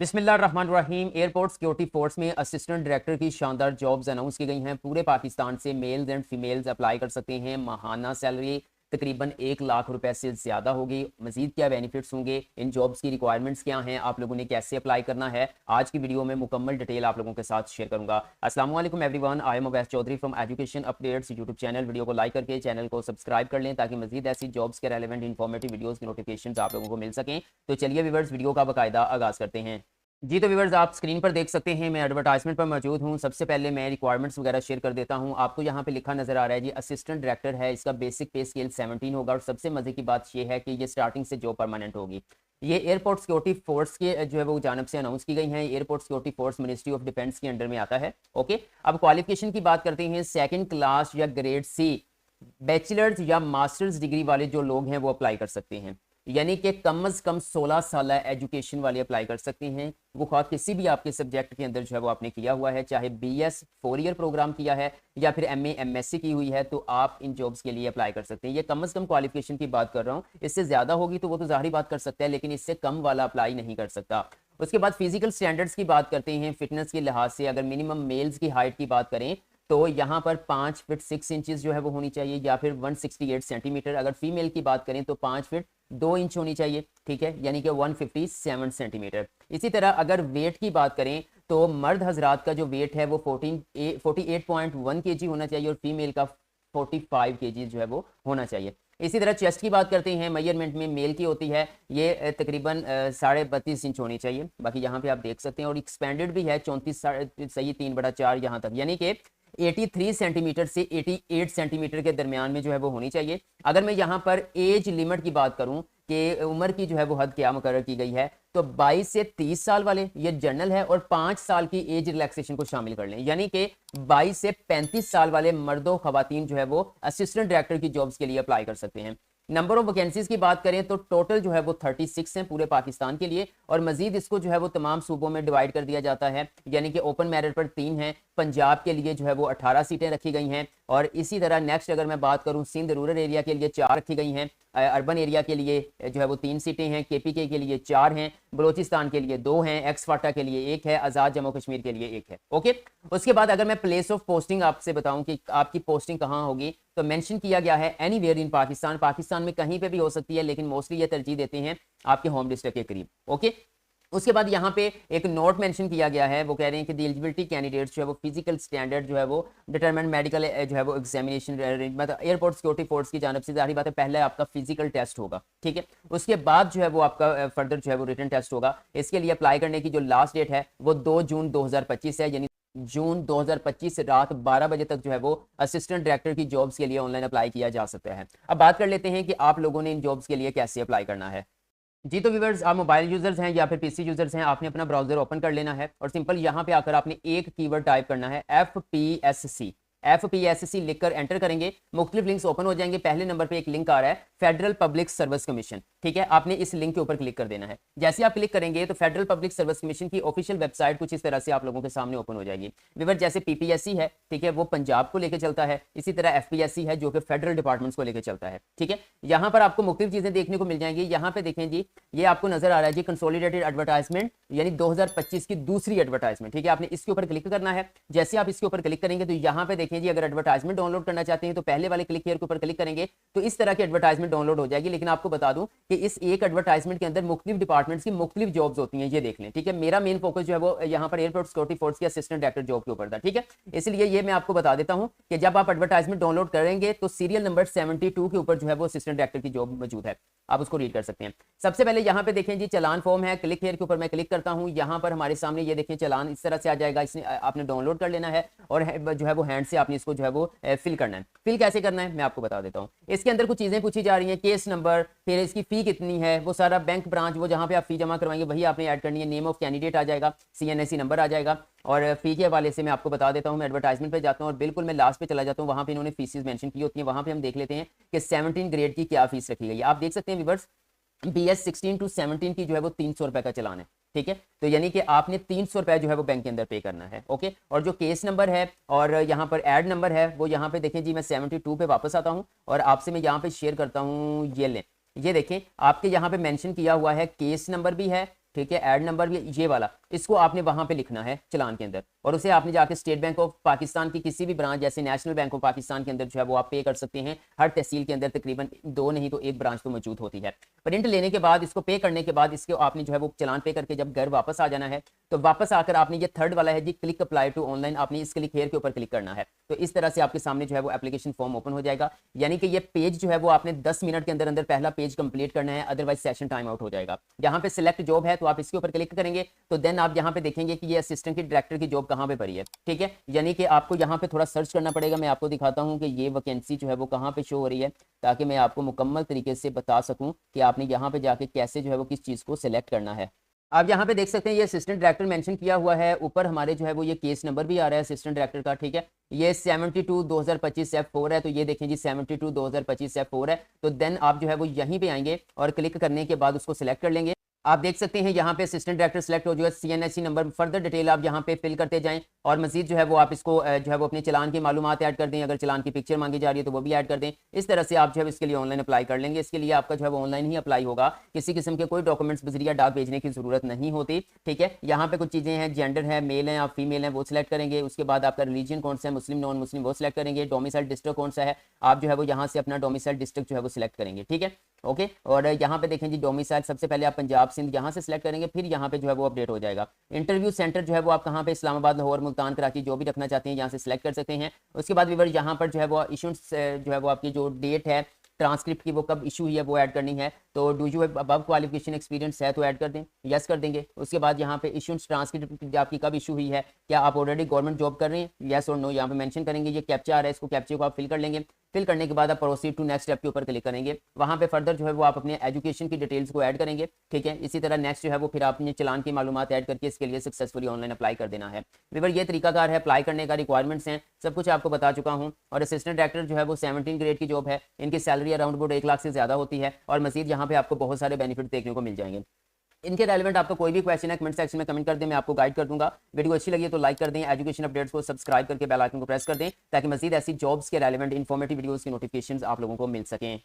बिस्मिल्लाहिर्रहमानिर्रहीम। Airport security force में assistant director की शानदार जॉब्स अनाउंस की गई हैं। पूरे पाकिस्तान से मेल्स एंड फीमेल्स अप्लाई कर सकते हैं। माहाना सैलरी तकरीबन 1 लाख रुपए से ज़्यादा होगी। मजीद क्या बेनिफिट्स होंगे, इन जॉब्स की रिक्वायरमेंट्स क्या हैं, आप लोगों ने कैसे अप्लाई करना है, आज की वीडियो में मुकम्मल डिटेल आप लोगों के साथ शेयर करूंगा। अस्सलाम वालेकुम everyone, I am Awais Chaudhry from education updates YouTube channel. Video को लाइक करके चैनल को सब्सक्राइब कर लें ताकि मजीद ऐसी जॉब्स के रेलेवेंट इंफॉर्मेटिव वीडियोज़ की नोटिफिकेशन आप लोगों को मिल सकें। तो चलिए व्यूअर्स, वीडियो का बाकायदा आगाज़ करते हैं। जी तो व्यूअर्स, आप स्क्रीन पर देख सकते हैं, मैं एडवर्टाइजमेंट पर मौजूद हूँ। सबसे पहले मैं रिक्वायरमेंट्स वगैरह शेयर कर देता हूँ। आपको यहाँ पे लिखा नजर आ रहा है जी, असिस्टेंट डायरेक्टर है। इसका बेसिक पे स्केल 17 होगा और सबसे मजे की बात ये है कि ये स्टार्टिंग से जॉब परमानेंट होगी। ये एयरपोर्ट सिक्योरिटी फोर्स के जो है वो जानब से अनाउंस की गई है। Airport security force ministry of defence के अंडर में आता है। ओके, अब क्वालिफिकेशन की बात करते हैं। सेकेंड क्लास या ग्रेड सी बैचलर्स या मास्टर्स डिग्री वाले जो लोग हैं वो अप्लाई कर सकते हैं, यानी कि कम अज कम 16 साल एजुकेशन वाले अप्लाई कर सकते हैं। वो खा किसी भी आपके सब्जेक्ट के अंदर जो है वो आपने किया हुआ है, चाहे BS 4 ईयर प्रोग्राम किया है या फिर MA MSc की हुई है, तो आप इन जॉब्स के लिए अप्लाई कर सकते हैं। ये कम अज कम क्वालिफिकेशन की बात कर रहा हूँ। इससे ज्यादा होगी तो वो तो जाहिर बात कर सकता है, लेकिन इससे कम वाला अप्लाई नहीं कर सकता। उसके बाद फिजिकल स्टैंडर्ड्स की बात करते हैं। फिटनेस के लिहाज से अगर मिनिमम मेल्स की हाइट की बात करें तो यहाँ पर 5 फीट 6 इंचेस जो है वो होनी चाहिए, या फिर 168 सेंटीमीटर। अगर फीमेल की बात करें तो 5 फीट 2 इंच होनी चाहिए, ठीक है, यानी कि 157 सेंटीमीटर। इसी तरह अगर वेट की बात करें तो मर्द हजरात का जो वेट है वो 48.1 kg होना चाहिए और फीमेल का 45 kg जो है वो होना चाहिए। इसी तरह चेस्ट की बात करते हैं। मेजरमेंट में मेल की होती है, ये तकरीबन 32.5 इंच होनी चाहिए। बाकी यहाँ पे आप देख सकते हैं, और एक्सपेंडेड भी है 34 सही 3/4 यहाँ तक, यानी कि 83 सेंटीमीटर से 88 सेंटीमीटर के दरमियान में जो है वो होनी चाहिए। अगर मैं यहाँ पर एज लिमिट की बात करूं कि उम्र की जो है वो हद क्या मुकर्रर की गई है, तो 22 से 30 साल वाले ये जनरल है, और 5 साल की एज रिलैक्सेशन को शामिल कर लें, यानी कि 22 से 35 साल वाले मर्दों खवातीन जो है वो असिस्टेंट डायरेक्टर की जॉब्स के लिए अप्लाई कर सकते हैं। नंबर ऑफ वैकेंसीज की बात करें तो टोटल जो है वो 36 हैं पूरे पाकिस्तान के लिए, और मजीद इसको जो है वो तमाम सूबों में डिवाइड कर दिया जाता है, यानी कि ओपन मेरिट पर 3 हैं। पंजाब के लिए जो है वो 18 सीटें रखी गई हैं, और इसी तरह नेक्स्ट अगर मैं बात करूं सिंध रूरल एरिया के लिए 4 रखी गई हैं। अर्बन एरिया के लिए जो है वो 3 सीटें हैं। KPK के लिए 4 हैं, बलोचिस्तान के लिए 2 हैं, एक्स फाटा के लिए 1 है, आज़ाद जम्मू कश्मीर के लिए 1 है। ओके, उसके बाद अगर मैं प्लेस ऑफ पोस्टिंग आपसे बताऊं कि आपकी पोस्टिंग कहाँ होगी, तो मेंशन किया गया है एनीवेयर इन पाकिस्तान। पाकिस्तान में कहीं पे भी हो सकती है, लेकिन मोस्टली ये तरजीह देते हैं आपके होम डिस्ट्रिक्ट के करीब। ओके, उसके बाद यहाँ पे एक नोट मेंशन किया गया है, वो कह रहे हैं कि द एलिजिबिलिटी कैंडिडेट्स जो है वो फिजिकल स्टैंडर्ड जो है वो डिटरमाइन मेडिकल जो है वो एग्जामिनेशन, मतलब एयरपोर्ट सिक्योरिटी फोर्स की जानब से जाहिर बात है पहले आपका फिजिकल टेस्ट होगा, ठीक है, उसके बाद जो है वो आपका फर्दर जो है वो रिटन टेस्ट होगा। इसके लिए अप्लाई करने की जो लास्ट डेट है वो 2 जून 2025 है, यानी जून 2025 रात 12 बजे तक जो है वो असिस्टेंट डायरेक्टर की जॉब्स के लिए ऑनलाइन अप्लाई किया जा सकता है। अब बात कर लेते हैं कि आप लोगों ने इन जॉब्स के लिए कैसे अप्लाई करना है। जी तो व्यूअर्स, आप मोबाइल यूजर्स हैं या फिर PC यूजर्स हैं, आपने अपना ब्राउजर ओपन कर लेना है और सिंपल यहाँ पे आकर आपने एक कीवर्ड टाइप करना है, FPSC लिखकर एंटर करेंगे। मुख्तलिफ लिंक्स ओपन हो जाएंगे। पहले नंबर पे एक लिंक आ रहा है फेडरल पब्लिक सर्विस कमीशन, ठीक है, आपने इस लिंक के ऊपर क्लिक कर देना है। जैसे आप क्लिक करेंगे तो फेडरल पब्लिक सर्विस कमीशन की ऑफिशियल वेबसाइट कुछ इस तरह से आप लोगों के सामने ओपन हो जाएगी। व्यूअर, जैसे PPSC है, ठीक है, वो पंजाब को लेकर चलता है, इसी तरह FPSC है जो कि फेडरल डिपार्टमेंट्स को लेकर चलता है, ठीक है। यहाँ पर आपको मुख्तलिफ चीजें देखने को मिल जाएंगी। यहाँ पे देखें जी, ये आपको नजर आ रहा है जी कंसोलिडेटेड एडवर्टाइजमेंट, यानी 2025 की दूसरी एडवर्टाइजमेंट, ठीक है, आपने इसके ऊपर क्लिक करना है। जैसे आप इसके ऊपर क्लिक करेंगे तो यहाँ पे देखें जी, अगर एडवर्टाइजमेंट डाउनलोड करना चाहते हैं तो पहले वाले क्लिक हियर के ऊपर क्लिक करेंगे तो इस तरह की एडवर्टाइजमेंट डाउनलोड हो जाएगी। लेकिन आपको बता दूं कि इस एक एडवर्टाइजमेंट के अंदर मुख्तलिफ डिपार्टमेंट्स की मुख्तलिफ जॉब्स होती हैं, ये देख लें, ठीक है। मेरा मेन फोकस जो है वो यहाँ पर एयरपोर्ट सिक्योरिटी फोर्स की असिस्टेंट डायरेक्टर जॉब के ऊपर था, ठीक है। इसलिए ये मैं आपको बता देता हूँ कि जब आप एडवर्टाइजमेंट डाउनलोड करेंगे तो सीरियल नंबर 72 के ऊपर जो है वो असिस्टेंट डायरेक्टर की जॉब मौजूद है, आप उसको रीड कर सकते हैं। सबसे पहले यहाँ पे देखें जी, चलान फॉर्म है, क्लिक हियर के ऊपर मैं क्लिक करता हूँ। यहाँ पर हमारे सामने ये देखें चलान इस तरह से आ जाएगा, इसने आपने डाउनलोड कर लेना है और जो है वो हैंड से आपने इसको जो है वो फिल करना है। फिल कैसे करना है मैं आपको बता देता हूँ। इसके अंदर कुछ चीजें पूछी जा रही हैं, केस नंबर, फिर इसकी फी कितनी है, वो सारा बैंक ब्रांच वो जहाँ पे आप फी जमा करवाएंगे वही आपने ऐड करनी है। नेम ऑफ कैंडिडेट आ जाएगा, CNSE नंबर आ जाएगा, और फी के हवाले से मैं आपको बता देता हूँ। मैं एडवर्टाइजमेंट पे जाता हूँ और बिल्कुल मैं लास्ट पे चला जाता हूँ, वहाँ पे इन्होंने फीसेस मेंशन की होती है। वहाँ पे हम देख लेते हैं कि 17 ग्रेड की क्या फीस रखी गई है। आप देख सकते हैं व्यूअर्स, BS 16 to 17 की जो है वो 300 रुपए का चलान है, ठीक है। तो यानी कि आपने 300 रुपए जो है वो बैंक के अंदर पे करना है, ओके। और जो केस नंबर है और यहाँ पर ऐड नंबर है वो यहाँ पे देखें जी, मैं 72 पे वापस आता हूँ और आपसे मैं यहाँ पे शेयर करता हूँ। ये लें, ये देखें आपके यहाँ पे मेंशन किया हुआ है, केस नंबर भी है, ठीक है, ऐड नंबर ये वाला, इसको आपने वहां पे लिखना है चलान के अंदर, और उसे आपने जाके स्टेट बैंक ऑफ पाकिस्तान की किसी भी ब्रांच जैसे नेशनल बैंक ऑफ पाकिस्तान के अंदर जो है वो आप पे कर सकते हैं। हर तहसील के अंदर तकरीबन 2 नहीं तो 1 ब्रांच तो मौजूद होती है। प्रिंट लेने के बाद, इसको पे करने के बाद, इसके आपने जो है वो चलान पे करके जब घर वापस आ जाना है, तो वापस आकर आपने ये थर्ड वाला है जी, क्लिक अप्लाई टू ऑनलाइन, आपने इस क्लिक हेयर के ऊपर क्लिक करना है। तो इस तरह से आपके सामने जो है वो एप्लीकेशन फॉर्म ओपन हो जाएगा। यानी कि ये पेज जो है वो आपने 10 मिनट के अंदर अंदर पहला पेज कंप्लीट करना है, अदरवाइज सेशन टाइम आउट हो जाएगा। यहाँ पे सिलेक्ट जॉब है तो आप इसके ऊपर क्लिक करेंगे, तो देन आप यहाँ पे देखेंगे कि ये असिस्टेंट की डायरेक्टर की जॉब कहाँ पे पड़ी है। ठीक है, यानी कि आपको यहाँ पे थोड़ा सर्च करना पड़ेगा। मैं आपको दिखाता हूँ कि ये वैकेंसी जो है वो कहाँ पे शो हो रही है, ताकि मैं आपको मुकम्मल तरीके से बता सकूँ कि आपने यहाँ पे जाके कैसे जो है वो किस चीज़ को सिलेक्ट करना है। आप यहाँ पे देख सकते हैं ये असिस्टेंट डायरेक्टर मेंशन किया हुआ है, ऊपर हमारे जो है वो ये केस नंबर भी आ रहा है असिस्टेंट डायरेक्टर का। ठीक है, ये 72/2025/4 है, तो ये देखें जी 72/2025/4 है। तो देन आप जो है वो यहीं पे आएंगे और क्लिक करने के बाद उसको सिलेक्ट कर लेंगे। आप देख सकते हैं यहाँ पे असिस्टेंट डायरेक्टर सिलेक्ट हो जो है, CNSE नंबर, फर्दर डिटेल आप यहाँ पे फिल करते जाएं, और मजीद जो है वो आप इसको जो है वो अपने चलान की मालूमात ऐड कर दें। अगर चलान की पिक्चर मांगी जा रही है तो वो भी ऐड कर दें। इस तरह से आप जो है इसके लिए ऑनलाइन अप्लाई कर लेंगे। इसके लिए आपका जो है वो ऑनलाइन ही अप्लाई होगा, किसी किस्म के कोई डॉक्यूमेंट्स बजरिया डाक भेजने की जरूरत नहीं होती। ठीक है, यहाँ पे कुछ चीज़ें हैं, जेंडर है, मेल है आप फीमेल हैं, वो सिलेक्ट करेंगे। उसके बाद आपका रिलीजन कौन सा है, मुस्लिम नॉन मुस्लिम, वो सिलेक्ट करेंगे। डोमिसाइल डिस्ट्रिक्ट कौन सा है, आप जो है वो यहाँ से अपना डोमिसाइल डिस्ट्रिक्ट जो है वो सिलेक्ट करेंगे। ठीक है, ओके। और यहाँ पे देखें जी डोमिसाइल, सबसे पहले आप पंजाब सिंध यहाँ से सिलेक्ट करेंगे, फिर यहाँ पे जो है वो अपडेट हो जाएगा। इंटरव्यू सेंटर जो है वो आप कहाँ पे, इस्लामाबाद, लाहौर, मुल्तान, कराची, जो भी रखना चाहते हैं यहाँ से सिलेक्ट कर सकते हैं। उसके बाद व्यूअर यहाँ पर जो है वो इशूस जो है वो आपकी जो डेट है ट्रांसक्रिप्ट की, वो कब इशू हुई है वो ऐड करनी है। तो do you above qualification experience है तो ऐड कर दें, यस कर देंगे। उसके बाद यहाँ पे इशूस ट्रांसक्रिप्ट आपकी कब इशू हुई है, क्या आप ऑलरेडी गवर्नमेंट जॉब कर रहे हैं, यस और नो यहाँ पे मेंशन करेंगे। ये कैप्चा आ रहा है, इसको कैप्चे को आप फिल कर लेंगे। फिल करने के बाद आप प्रोसीड टू नेक्स्ट स्टेप के ऊपर क्लिक करेंगे। वहाँ पे फर्दर जो है वो आप अपने एजुकेशन की डिटेल्स को ऐड करेंगे। ठीक है, इसी तरह नेक्स्ट जो है वो फिर आपने चलान की मालूमात ऐड करके इसके लिए सक्सेसफुली ऑनलाइन अप्लाई कर देना है। व्यूअर ये तरीकाकार है अप्लाई करने का, रिक्वायरमेंट्स हैं, सब कुछ आपको बता चुका हूँ। और असिस्टेंट डायरेक्टर जो है वो 17 ग्रेड की जॉब है, इनकी सैलरी अराउंड अबाउट 1 लाख से ज़्यादा होती है, और मजीद यहाँ पे आपको बहुत सारे बेनिफिट देखने को मिल जाएंगे। इनके रेलेवेंट आपको कोई भी क्वेश्चन है कमेंट सेक्शन में कमेंट कर दें, मैं आपको गाइड कर दूंगा। वीडियो अच्छी लगी है तो लाइक कर दें, एजुकेशन अपडेट्स को सब्सक्राइब करके बेल आइकन को प्रेस कर दें, ताकि मजीद ऐसी जॉब्स के रेलेवेंट इन्फॉर्मेटिव वीडियोस की नोटिफिकेशंस आप लोगों को मिल सकें।